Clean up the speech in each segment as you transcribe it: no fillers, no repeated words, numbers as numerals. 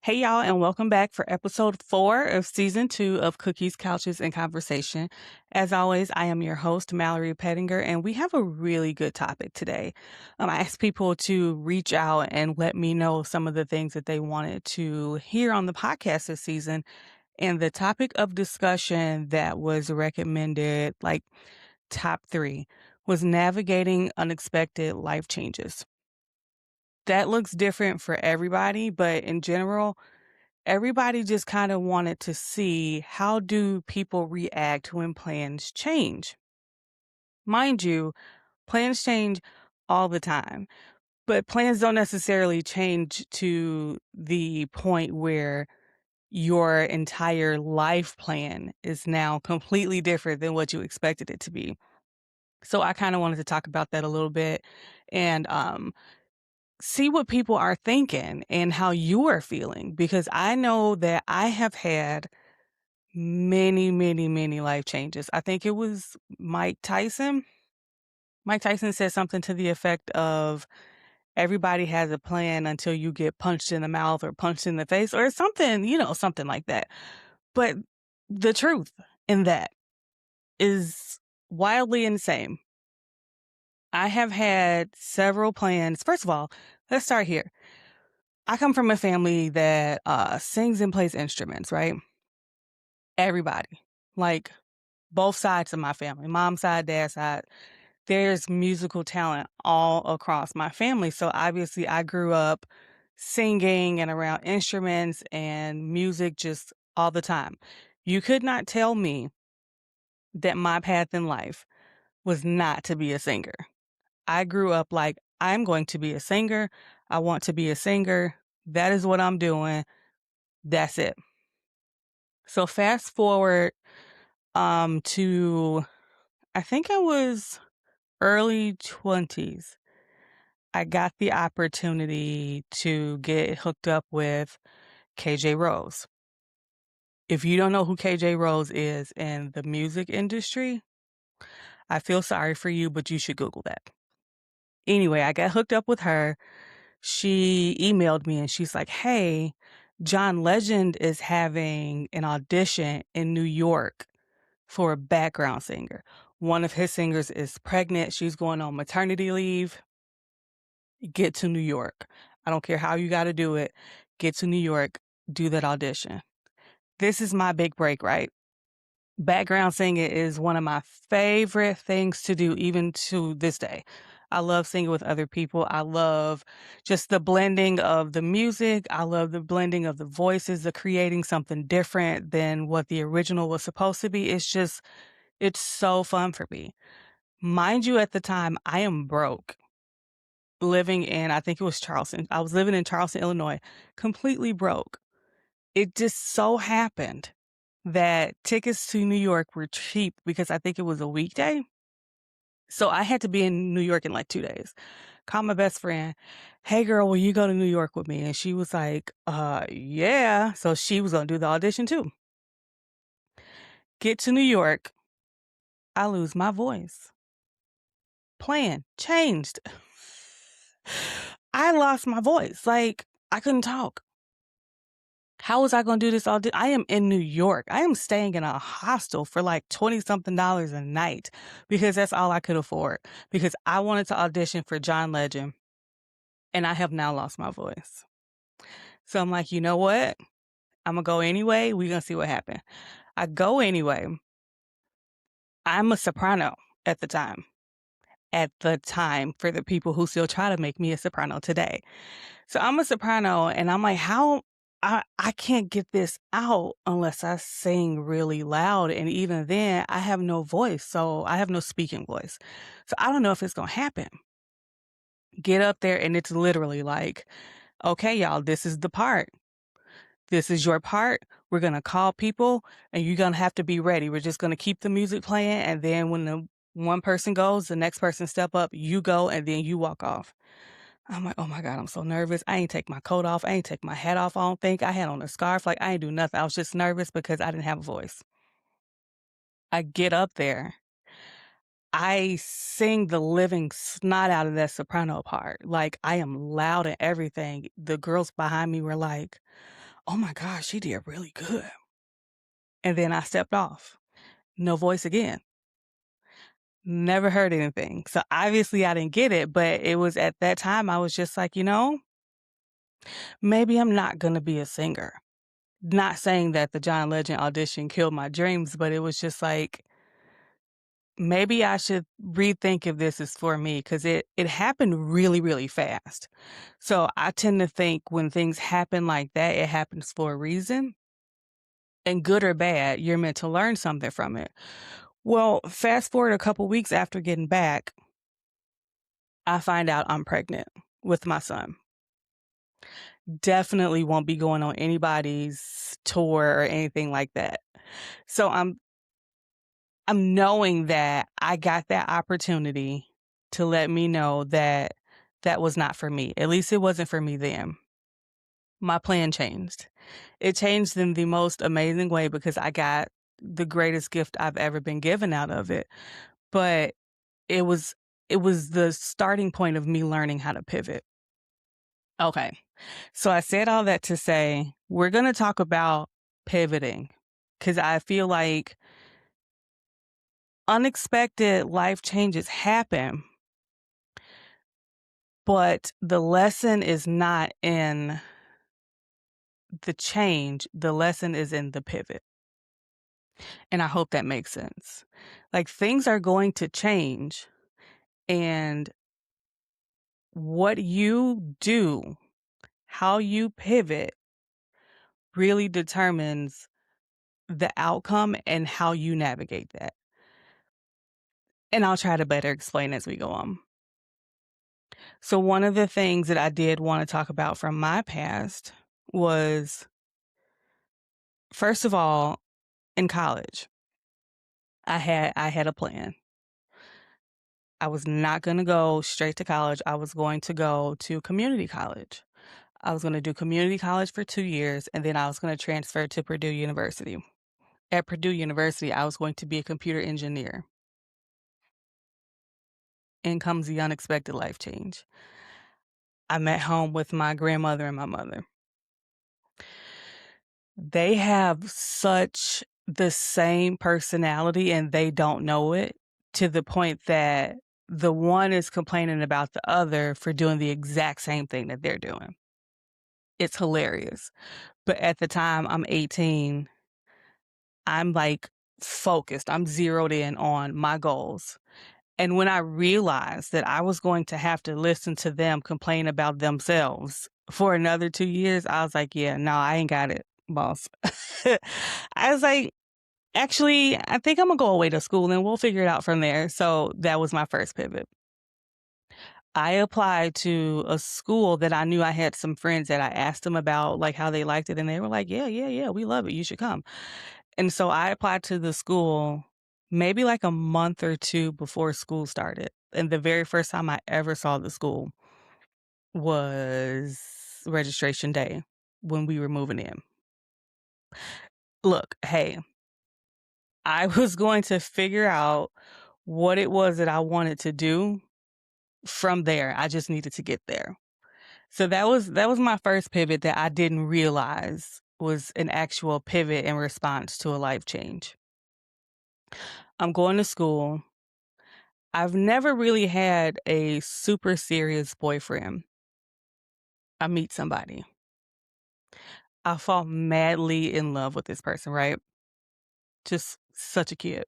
Hey, y'all, and welcome back for episode 4 of season 2 of Cookies, Couches, and Conversation. As always, I am your host, Mallory Pettinger, and we have a really good topic today. I asked people to reach out and let me know some of the things that they wanted to hear on the podcast this season. And the topic of discussion that was recommended, like top 3, was navigating unexpected life changes. That looks different for everybody, but in general, everybody just kind of wanted to see how do people react when plans change. Mind you, plans change all the time, but plans don't necessarily change to the point where your entire life plan is now completely different than what you expected it to be. So I kind of wanted to talk about that a little bit and see what people are thinking and how you are feeling because I know that I have had many, many, many life changes. I think it was Mike Tyson. Mike Tyson said something to the effect of everybody has a plan until you get punched in the mouth or punched in the face or something, something like that. But the truth in that is wildly insane. I have had several plans. First of all, let's start here. I come from a family that sings and plays instruments, right? Everybody. Like both sides of my family, mom side, dad side, there's musical talent all across my family. So obviously I grew up singing and around instruments and music just all the time. You could not tell me that my path in life was not to be a singer. I grew up like, I'm going to be a singer. I want to be a singer. That is what I'm doing. That's it. So fast forward to I think I was early 20s. I got the opportunity to get hooked up with KJ Rose. If you don't know who KJ Rose is in the music industry, I feel sorry for you, but you should Google that. Anyway, I got hooked up with her. She emailed me and she's like, hey, John Legend is having an audition in New York for a background singer. One of his singers is pregnant. She's going on maternity leave. Get to New York. I don't care how you got to do it. Get to New York, do that audition. This is my big break, right? Background singing is one of my favorite things to do, even to this day. I love singing with other people. I love just the blending of the music. I love the blending of the voices, the creating something different than what the original was supposed to be. It's so fun for me. Mind you, at the time, I am broke. Living in, I think it was Charleston. I was living in Charleston, Illinois, completely broke. It just so happened that tickets to New York were cheap because I think it was a weekday. So I had to be in New York in like 2 days. Called my best friend. Hey girl, will you go to New York with me? And she was like, yeah. So she was going to do the audition too. Get to New York. I lose my voice. Plan changed. I lost my voice. Like I couldn't talk. How was I going to do this all day? I am in New York. I am staying in a hostel for like 20 something dollars a night because that's all I could afford because I wanted to audition for John Legend and I have now lost my voice. So I'm like, you know what? I'm going to go anyway. We're going to see what happens. I go anyway. I'm a soprano at the time. At the time, for the people who still try to make me a soprano today. So I'm a soprano and I'm like, how I can't get this out unless I sing really loud. And even then I have no voice. So I have no speaking voice. So I don't know if it's going to happen. Get up there and it's literally like, okay, y'all, this is the part. This is your part. We're going to call people and you're going to have to be ready. We're just going to keep the music playing. And then when the one person goes, the next person step up, you go, and then you walk off. I'm like, oh my God, I'm so nervous. I ain't take my coat off. I ain't take my hat off. I don't think I had on a scarf. Like I ain't do nothing. I was just nervous because I didn't have a voice. I get up there. I sing the living snot out of that soprano part. Like I am loud and everything. The girls behind me were like, oh my gosh, she did really good. And then I stepped off. No voice again. Never heard anything. So obviously I didn't get it, but it was at that time I was just like, maybe I'm not going to be a singer. Not saying that the John Legend audition killed my dreams, but it was just like, maybe I should rethink if this is for me because it happened really, really fast. So I tend to think when things happen like that, it happens for a reason. And good or bad, you're meant to learn something from it. Well, fast forward a couple weeks after getting back, I find out I'm pregnant with my son. Definitely won't be going on anybody's tour or anything like that. So I'm knowing that I got that opportunity to let me know that that was not for me. At least it wasn't for me then. My plan changed. It changed in the most amazing way because I got the greatest gift I've ever been given out of it. But it was it was the starting point of me learning how to pivot. Okay. So I said all that to say we're going to talk about pivoting cuz I feel like unexpected life changes happen, but the lesson is not in the change, the lesson is in the pivot. And I hope that makes sense. Like things are going to change, and what you do, how you pivot, really determines the outcome and how you navigate that. And I'll try to better explain as we go on. So, one of the things that I did want to talk about from my past was, first of all, in college, I had a plan. I was not going to go straight to college. I was going to go to community college. I was going to do community college for 2 years, and then I was going to transfer to Purdue University. At Purdue University, I was going to be a computer engineer. In comes the unexpected life change. I'm at home with my grandmother and my mother. They have such the same personality and they don't know it, to the point that the one is complaining about the other for doing the exact same thing that they're doing. It's hilarious. But at the time, I'm 18. I'm like focused. I'm zeroed in on my goals. And when I realized that I was going to have to listen to them complain about themselves for another 2 years, I was like, yeah, no, I ain't got it, boss. I was like, actually, I think I'm gonna go away to school and we'll figure it out from there. So that was my first pivot. I applied to a school that I knew I had some friends that I asked them about like how they liked it. And they were like, yeah, yeah, yeah, we love it. You should come. And so I applied to the school maybe like a month or two before school started. And the very first time I ever saw the school was registration day when we were moving in. Look, hey, I was going to figure out what it was that I wanted to do from there. I just needed to get there. So that was my first pivot that I didn't realize was an actual pivot in response to a life change. I'm going to school. I've never really had a super serious boyfriend. I meet somebody. I fall madly in love with this person, right? Just such a kid.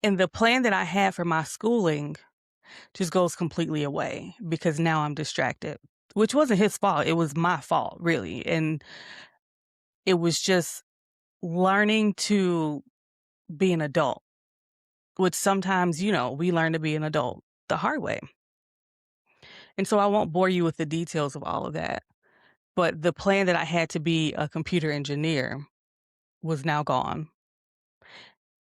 And the plan that I had for my schooling just goes completely away because now I'm distracted, which wasn't his fault. It was my fault, really. And it was just learning to be an adult, which sometimes, we learn to be an adult the hard way. And so I won't bore you with the details of all of that. But the plan that I had to be a computer engineer was now gone.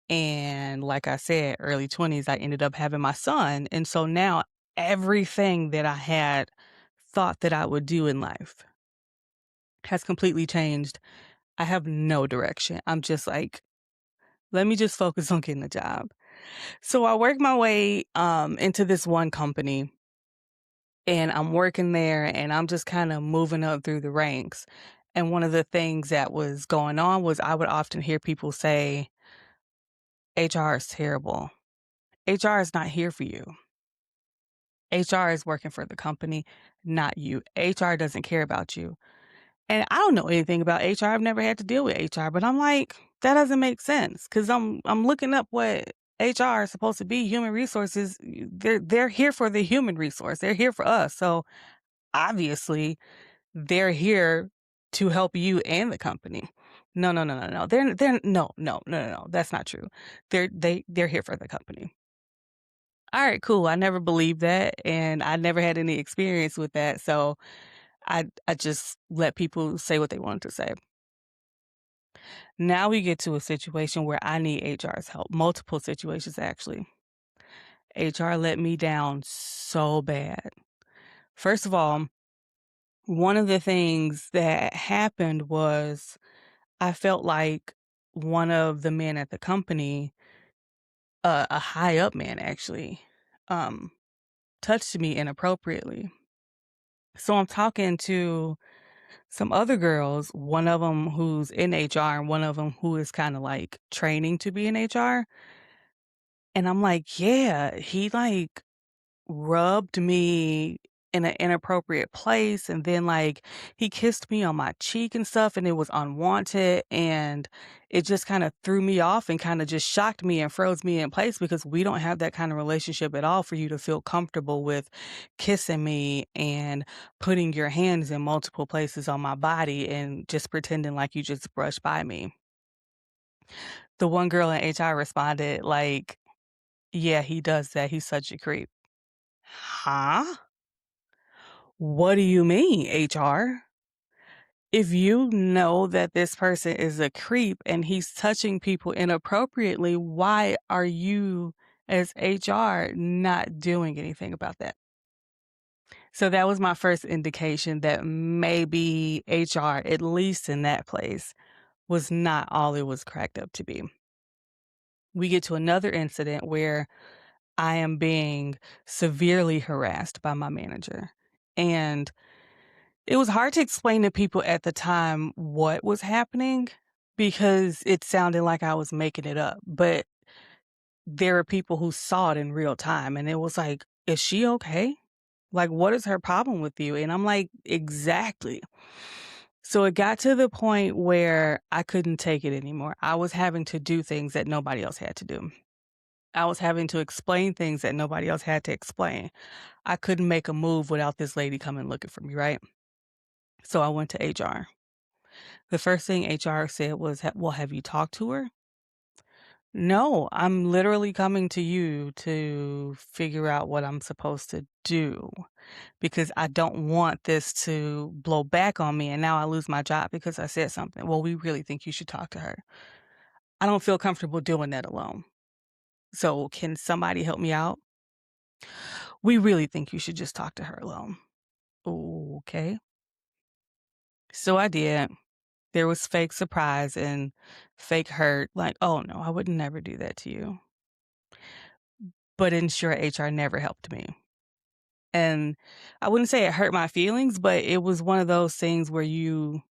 And like I said, early 20s, I ended up having my son. And so now everything that I had thought that I would do in life has completely changed. I have no direction. I'm just like, let me just focus on getting a job. So I worked my way into this one company, and I'm working there and I'm just kind of moving up through the ranks. And one of the things that was going on was I would often hear people say, HR is terrible. HR is not here for you. HR is working for the company, not you. HR doesn't care about you. And I don't know anything about HR. I've never had to deal with HR, but I'm like, that doesn't make sense because I'm looking up what HR is supposed to be. Human resources, they're here for the human resource. They're here for us. So obviously, they're here to help you and the company. No, no, no, no, no. They're no, no, no, no, no. That's not true. They're here for the company. All right, cool. I never believed that, and I never had any experience with that. So I just let people say what they wanted to say. Now we get to a situation where I need HR's help. Multiple situations actually. HR let me down so bad. First of all, one of the things that happened was I felt like one of the men at the company, a high up man actually, um, touched me inappropriately. So I'm talking to some other girls, one of them who's in HR and one of them who is kind of like training to be in HR. And I'm like, yeah, he like rubbed me in an inappropriate place. And then like he kissed me on my cheek and stuff, and it was unwanted. And it just kind of threw me off and kind of just shocked me and froze me in place because we don't have that kind of relationship at all for you to feel comfortable with kissing me and putting your hands in multiple places on my body and just pretending like you just brushed by me. The one girl in HR responded like, yeah, he does that. He's such a creep. Huh? What do you mean, HR? If you know that this person is a creep and he's touching people inappropriately, why are you as HR not doing anything about that? So that was my first indication that maybe HR, at least in that place, was not all it was cracked up to be. We get to another incident where I am being severely harassed by my manager. And it was hard to explain to people at the time what was happening because it sounded like I was making it up. But there were people who saw it in real time and it was like, is she okay? Like, what is her problem with you? And I'm like, exactly. So it got to the point where I couldn't take it anymore. I was having to do things that nobody else had to do. I was having to explain things that nobody else had to explain. I couldn't make a move without this lady coming looking for me, right? So I went to HR. The first thing HR said was, well, have you talked to her? No, I'm literally coming to you to figure out what I'm supposed to do because I don't want this to blow back on me and now I lose my job because I said something. Well, we really think you should talk to her. I don't feel comfortable doing that alone. So, can somebody help me out? We really think you should just talk to her alone. Okay. So I did. There was fake surprise and fake hurt, like, "Oh, no, I would never do that to you." But in short, HR never helped me. And I wouldn't say it hurt my feelings, but it was one of those things where you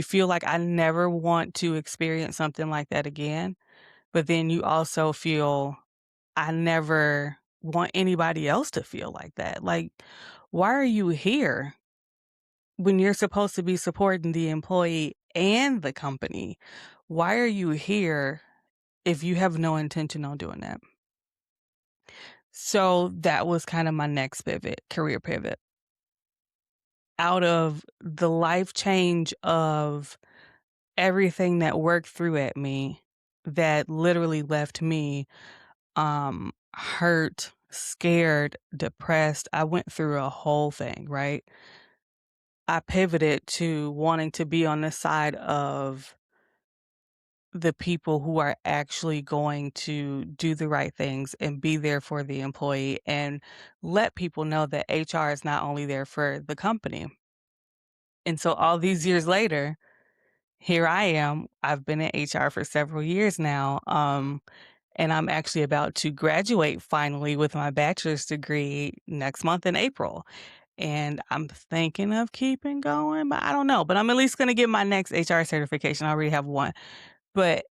feel like I never want to experience something like that again, but then you also feel I never want anybody else to feel like that. Like, why are you here when you're supposed to be supporting the employee and the company? Why are you here if you have no intention on doing that? So that was kind of my next pivot, career pivot. Out of the life change of everything that worked through at me that literally left me hurt, scared, depressed. I went through a whole thing, right? I pivoted to wanting to be on the side of the people who are actually going to do the right things and be there for the employee and let people know that HR is not only there for the company. And so all these years later, here I am. I've been in HR for several years now. And I'm actually about to graduate finally with my bachelor's degree next month in April. and I'm thinking of keeping going, but I don't know. But I'm at least gonna get my next HR certification. I already have one. But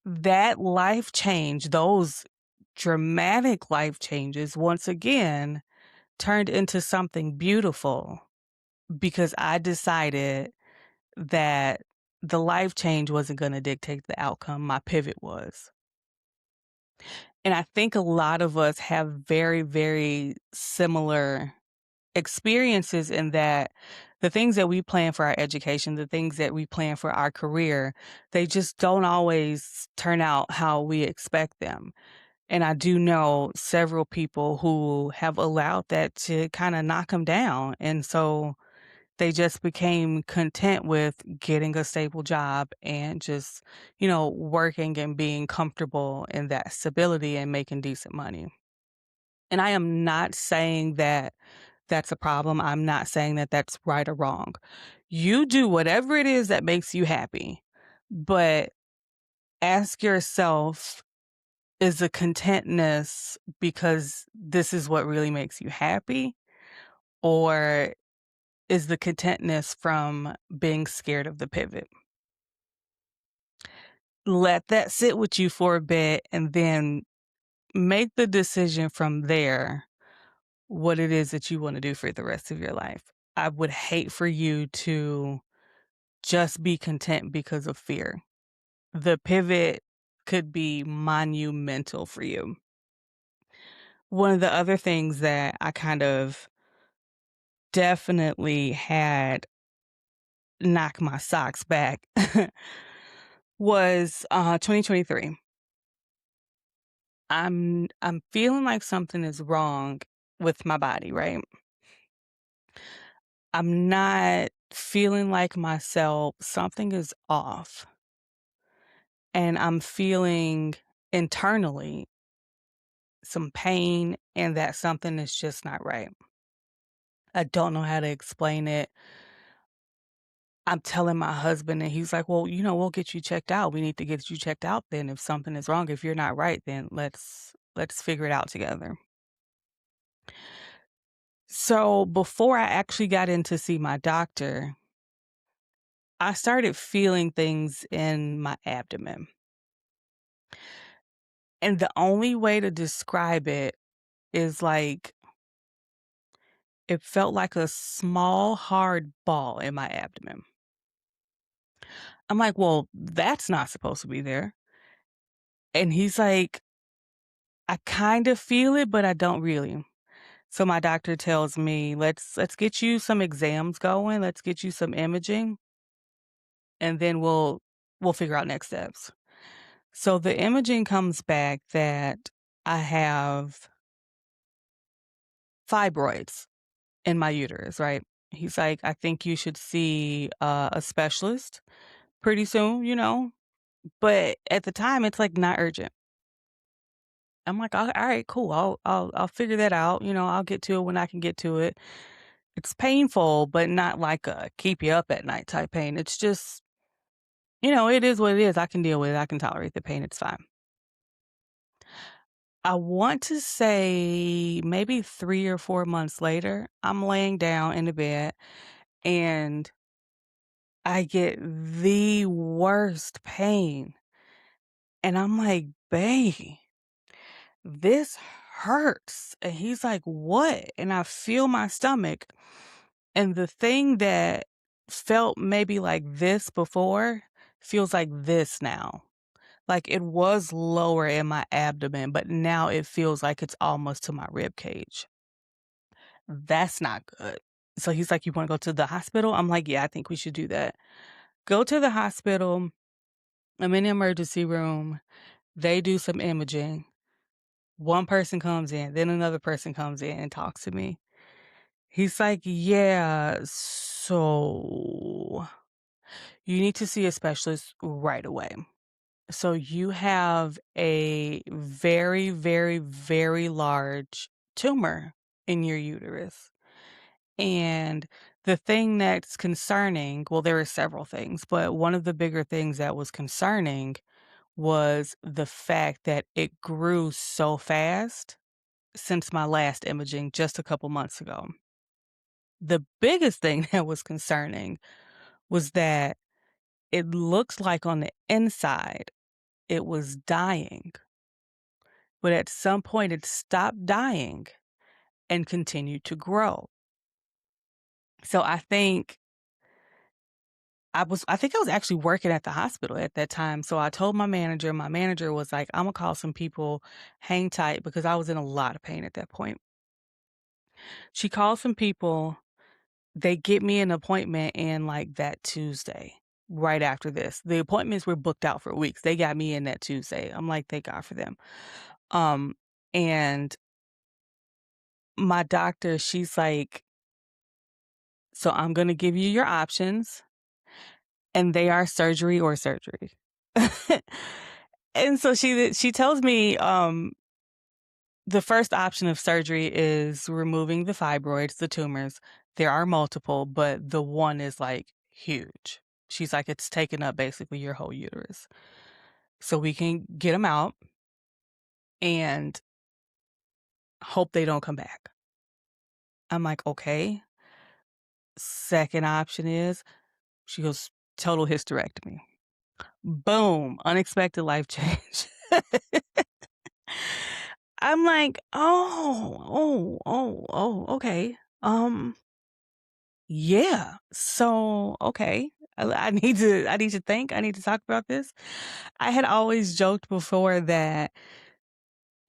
that life change, those dramatic life changes, once again, turned into something beautiful because I decided that the life change wasn't gonna dictate the outcome, my pivot was. And I think a lot of us have very, very similar experiences in that the things that we plan for our education, the things that we plan for our career, they just don't always turn out how we expect them. And I do know several people who have allowed that to kind of knock them down. And so they just became content with getting a stable job and just, working and being comfortable in that stability and making decent money. And I am not saying that that's a problem. I'm not saying that that's right or wrong. You do whatever it is that makes you happy, but ask yourself, is the contentness because this is what really makes you happy? Or is the contentness from being scared of the pivot? Let that sit with you for a bit and then make the decision from there what it is that you want to do for the rest of your life. I would hate for you to just be content because of fear. The pivot could be monumental for you. One of the other things that I kind of definitely had knock my socks back was 2023. I'm feeling like something is wrong with my body, right? I'm not feeling like myself. Something is off. And I'm feeling internally some pain and that something is just not right. I don't know how to explain it. I'm telling my husband and he's like, "Well, we'll get you checked out. We need to get you checked out then if something is wrong. If you're not right, then let's figure it out together." So, before I actually got in to see my doctor, I started feeling things in my abdomen. And the only way to describe it is like it felt like a small hard ball in my abdomen. I'm like, "Well, that's not supposed to be there." And he's like, "I kind of feel it, but I don't really." So my doctor tells me, "Let's get you some exams going. Let's get you some imaging, and then we'll figure out next steps." So the imaging comes back that I have fibroids in my uterus, right? He's like, "I think you should see a specialist pretty soon. But at the time, it's like not urgent. I'm like, all right, cool. I'll figure that out. I'll get to it when I can get to it. It's painful, but not like a keep you up at night type pain. It's just, it is what it is. I can deal with it. I can tolerate the pain. It's fine. I want to say maybe 3 or 4 months later, I'm laying down in the bed and I get the worst pain. And I'm like, babe, this hurts. And he's like, what? And I feel my stomach. And the thing that felt maybe like this before feels like this now. Like it was lower in my abdomen, but now it feels like it's almost to my rib cage. That's not good. So he's like, "You want to go to the hospital?" I'm like, "Yeah, I think we should do that." Go to the hospital. I'm in the emergency room. They do some imaging. One person comes in, then another person comes in and talks to me. He's like, "Yeah, so you need to see a specialist right away. So you have a very, very, very large tumor in your uterus." And the thing that's concerning, well, there are several things, but one of the bigger things that was concerning was the fact that it grew so fast since my last imaging just a couple months ago. The biggest thing that was concerning was that it looks like on the inside it was dying, but at some point it stopped dying and continued to grow. So I think I was actually working at the hospital at that time. So I told my manager was like, "I'm gonna call some people, hang tight," because I was in a lot of pain at that point. She called some people. They get me an appointment in like that Tuesday, right after this. The appointments were booked out for weeks. They got me in that Tuesday. I'm like, thank God for them. Um, and my doctor, she's like, "So I'm gonna give you your options, and they are surgery or surgery." And so she tells me, the first option of surgery is removing the fibroids, the tumors. There are multiple, but the one is like huge. She's like, it's taken up basically your whole uterus. So we can get them out and hope they don't come back. I'm like, okay. Second option is, she goes, total hysterectomy. Boom, unexpected life change. I'm like, okay. Yeah. So, okay. I need to think. I need to talk about this. I had always joked before that,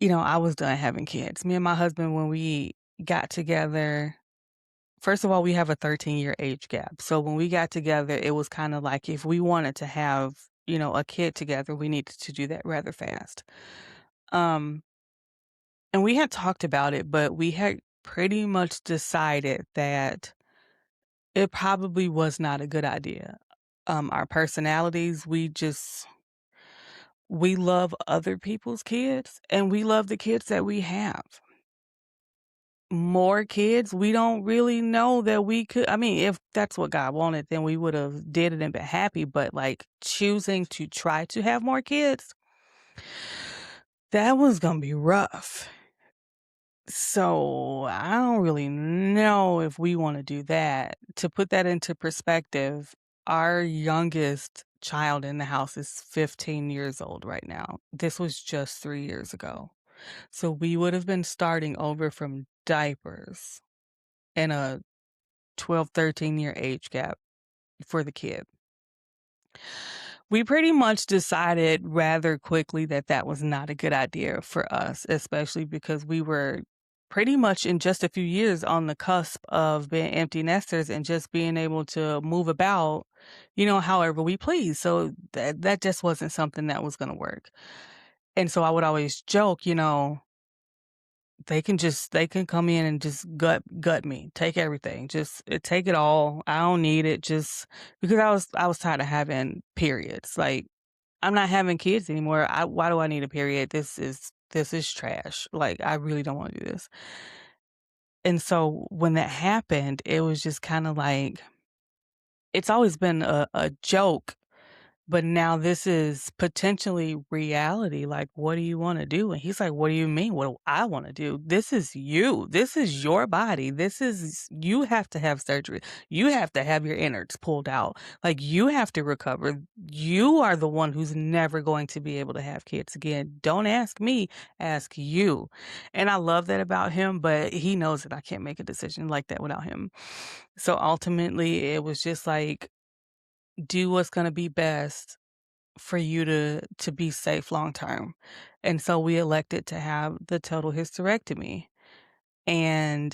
I was done having kids. Me and my husband, when we got together, first of all, we have a 13-year age gap. So when we got together, it was kind of like if we wanted to have, a kid together, we needed to do that rather fast. Um, and we had talked about it, but we had pretty much decided that it probably was not a good idea. Our personalities, we love other people's kids and we love the kids that we have. More kids, we don't really know that we could. I mean, if that's what God wanted, then we would have did it and been happy. But like choosing to try to have more kids, that was gonna be rough. So I don't really know if we want to do that. To put that into perspective, our youngest child in the house is 15 years old right now. This was just 3 years ago. So we would have been starting over from diapers in a 12, 13-year age gap for the kid. We pretty much decided rather quickly that that was not a good idea for us, especially because we were pretty much in just a few years on the cusp of being empty nesters and just being able to move about, however we please. So that just wasn't something that was going to work. And so I would always joke, they can come in and just gut me, take everything, just take it all. I don't need it. Just because I was tired of having periods. Like I'm not having kids anymore. Why do I need a period? This is trash. Like I really don't want to do this. And so when that happened, it was just kind of like it's always been a joke. But now this is potentially reality. Like, what do you want to do? And he's like, what do you mean? What do I want to do? This is you. This is your body. You have to have surgery. You have to have your innards pulled out. Like, you have to recover. You are the one who's never going to be able to have kids again. Don't ask me, ask you. And I love that about him, but he knows that I can't make a decision like that without him. So ultimately, it was just like, do what's going to be best for you to be safe long term. And so we elected to have the total hysterectomy. And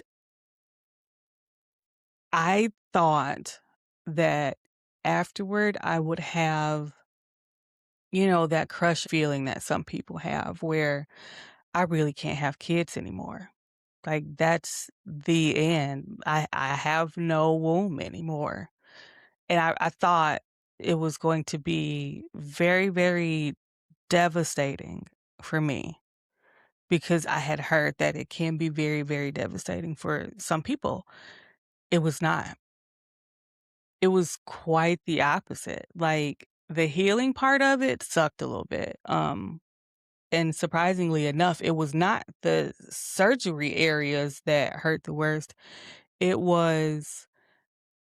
I thought that afterward I would have, that crush feeling that some people have where I really can't have kids anymore. Like that's the end. I have no womb anymore. And I thought it was going to be very, very devastating for me because I had heard that it can be very, very devastating for some people. It was not. It was quite the opposite. Like the healing part of it sucked a little bit. And surprisingly enough, it was not the surgery areas that hurt the worst. It was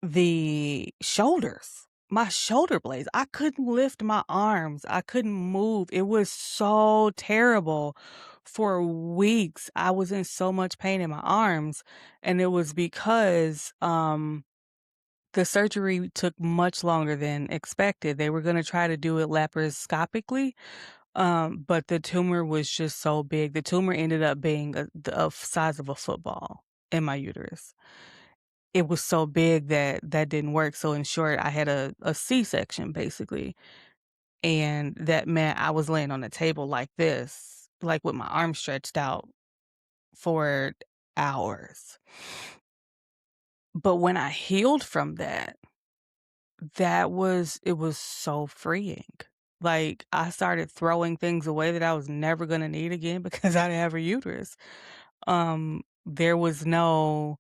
the shoulders, my shoulder blades. I couldn't lift my arms. I couldn't move. It was so terrible. For weeks, I was in so much pain in my arms, and it was because, the surgery took much longer than expected. They were gonna try to do it laparoscopically, but the tumor was just so big. The tumor ended up being the size of a football in my uterus. It was so big that that didn't work, so in short, I had a C-section basically, and that meant I was laying on the table like this, like with my arms stretched out for hours. But when I healed from that, it was so freeing. Like, I started throwing things away that I was never gonna need again because I didn't have a uterus. There was no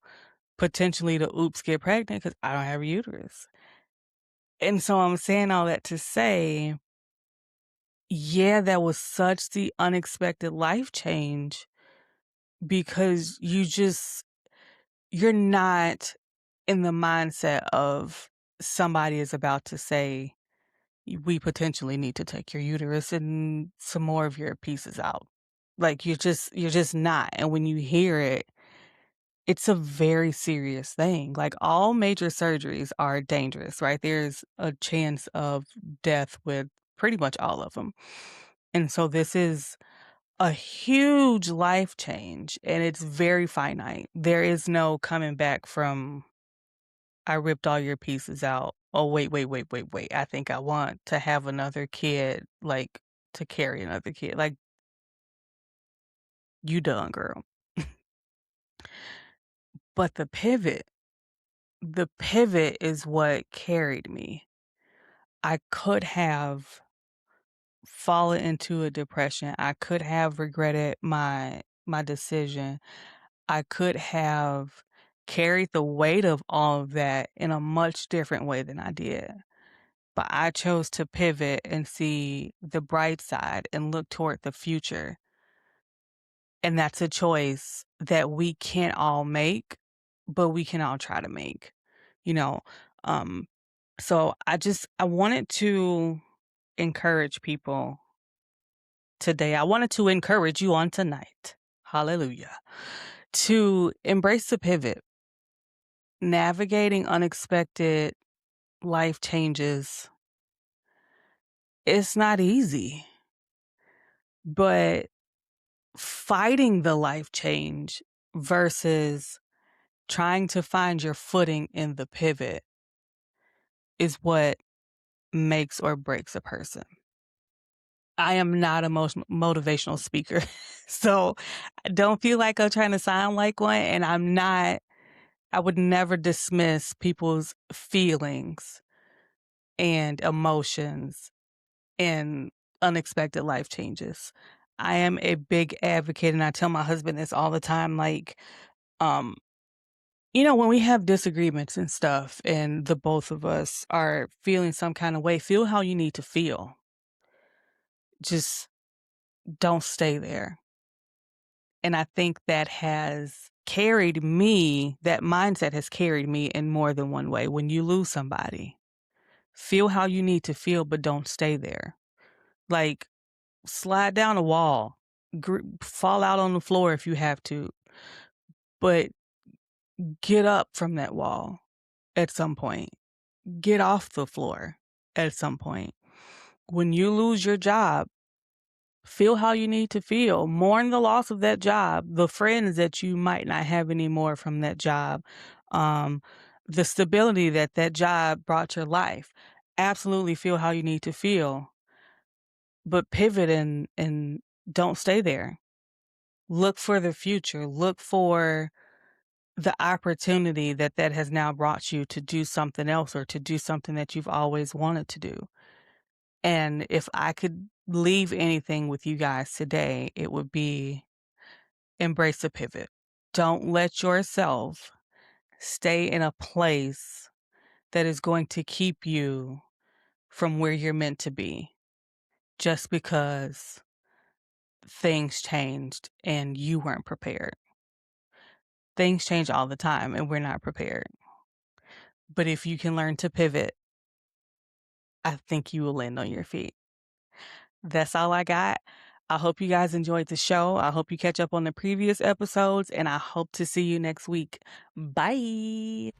potentially to oops, get pregnant because I don't have a uterus. And so I'm saying all that to say, yeah, that was such the unexpected life change because you're not in the mindset of somebody is about to say, we potentially need to take your uterus and some more of your pieces out. Like you're just not. And when you hear it, it's a very serious thing. Like all major surgeries are dangerous, right? There's a chance of death with pretty much all of them. And so this is a huge life change and it's very finite. There is no coming back from I ripped all your pieces out. Oh, wait. I think I want to have another kid, like to carry another kid. Like, you done, girl. But the pivot is what carried me. I could have fallen into a depression. I could have regretted my decision. I could have carried the weight of all of that in a much different way than I did. But I chose to pivot and see the bright side and look toward the future. And that's a choice that we can't all make, but we can all try to make, you know? Um, so I wanted to encourage people today. I wanted to encourage you on tonight. Hallelujah. To embrace the pivot, navigating unexpected life changes. It's not easy, but fighting the life change versus trying to find your footing in the pivot is what makes or breaks a person. I am not a motivational speaker, so I don't feel like I'm trying to sound like one, and I'm not. I would never dismiss people's feelings and emotions and unexpected life changes. I am a big advocate, and I tell my husband this all the time, like, um, when we have disagreements and stuff, and the both of us are feeling some kind of way, feel how you need to feel. Just don't stay there. And I think that mindset has carried me in more than one way. When you lose somebody, feel how you need to feel, but don't stay there. Like, slide down a wall, fall out on the floor if you have to, but get up from that wall at some point. Get off the floor at some point. When you lose your job, feel how you need to feel. Mourn the loss of that job, the friends that you might not have anymore from that job, um, the stability that that job brought your life. Absolutely feel how you need to feel, but pivot and don't stay there. Look for the future. Look for the opportunity that that has now brought you to do something else or to do something that you've always wanted to do. And if I could leave anything with you guys today, it would be embrace the pivot. Don't let yourself stay in a place that is going to keep you from where you're meant to be just because things changed and you weren't prepared. Things change all the time and we're not prepared. But if you can learn to pivot, I think you will land on your feet. That's all I got. I hope you guys enjoyed the show. I hope you catch up on the previous episodes, and I hope to see you next week. Bye.